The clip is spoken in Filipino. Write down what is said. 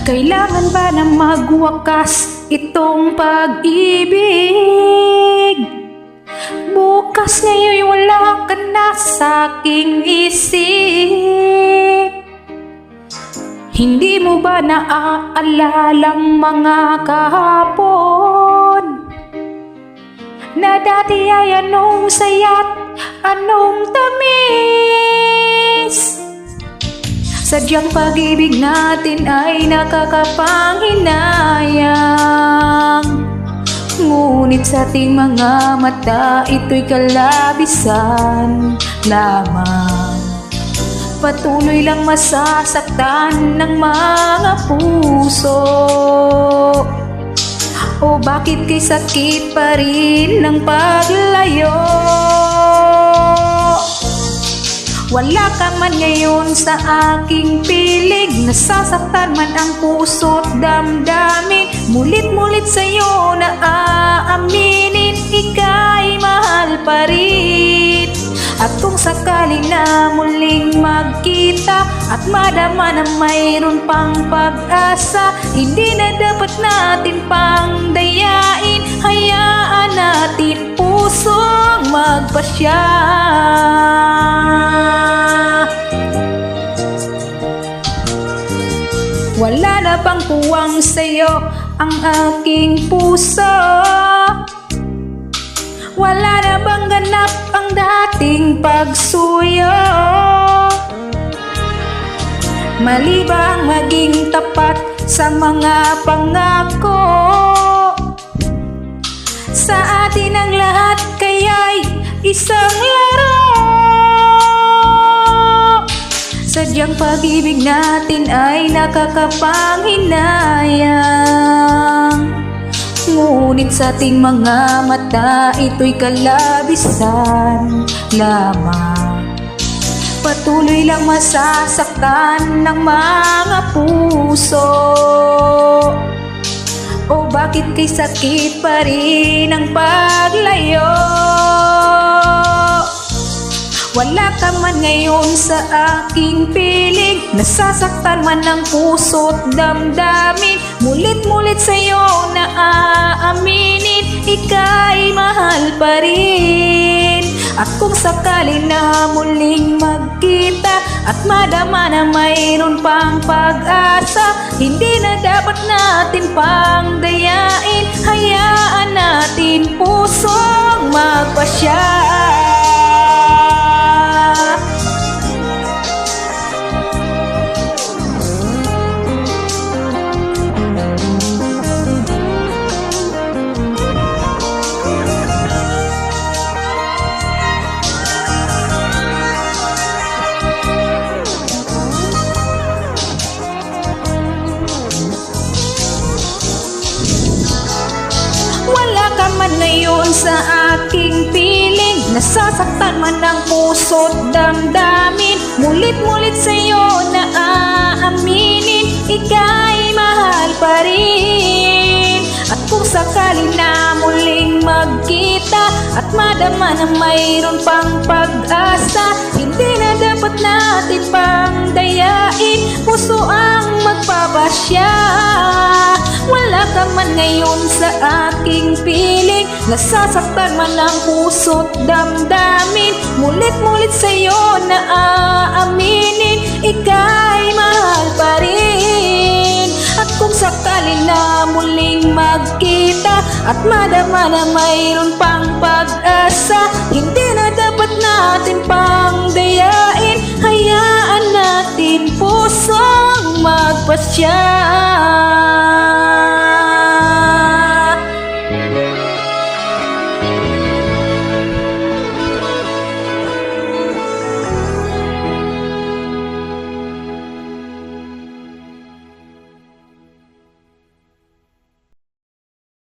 Kailangan ba na magwakas itong pag-ibig? Bukas ngayon wala ka na sa aking isip. Hindi mo ba naaalalang mga kahapon na dati ay anong saya't anong tamis? Sadyang pag-ibig natin ay nakakapanghinayang, ngunit sa ating mga mata ito'y kalabisan lamang. Patuloy lang masasaktan ng mga puso. O bakit kay sakit pa rin ng paglayo? Wala ka man ngayon sa aking piling, nasasaktan man ang puso't damdamin. Mulit-mulit sa'yo na aaminin, ika'y mahal pa rin. At kung sakali na muling magkita at madama na mayroon pang pag-asa, hindi na dapat natin pang dayain. Hayaan natin pusong magpasya. Wala na bang puwang sa'yo ang aking puso? Wala na bang ganap ang dating pagsuyo? Mali ba ang maging tapat sa mga pangako? Sa atin ang lahat kaya'y isang laro. Sadyang pag-ibig natin ay nakakapanghinayang, ngunit sa ating mga mata ito'y kalabisan lamang. Patuloy lang masasaktan ng mga puso. O bakit kay sakit pa rin ang paglayo? Wala ka man ngayon sa aking piling, nasasaktan man ang puso't damdamin. Mulit-mulit sa'yo na aaminin, ika'y mahal pa rin. At kung sakali na muling magkita at madama na mayroon pang pag-asa, hindi na dapat natin pang dayain. Hayaan natin pusong magpasya. Man ngayon sa aking piling, nasasaktan man ang puso't damdamin. Mulit-mulit sa'yo na aaminin, ika'y mahal pa rin. At kung sakali na muling magkita at madama na mayroon pang pag-asa, hindi na dapat natin pang dayain, puso ang magpapasya. Wala ka man ngayon sa aking piling, nasasaktan man ang puso't damdamin. Mulit-mulit sa'yo na aaminin, ika'y mahal pa rin. At kung sakali na muling magkita at madama na mayroon pang pag-asa, hindi na dapat natin pang dayain. Hayaan natin pusong magpasya.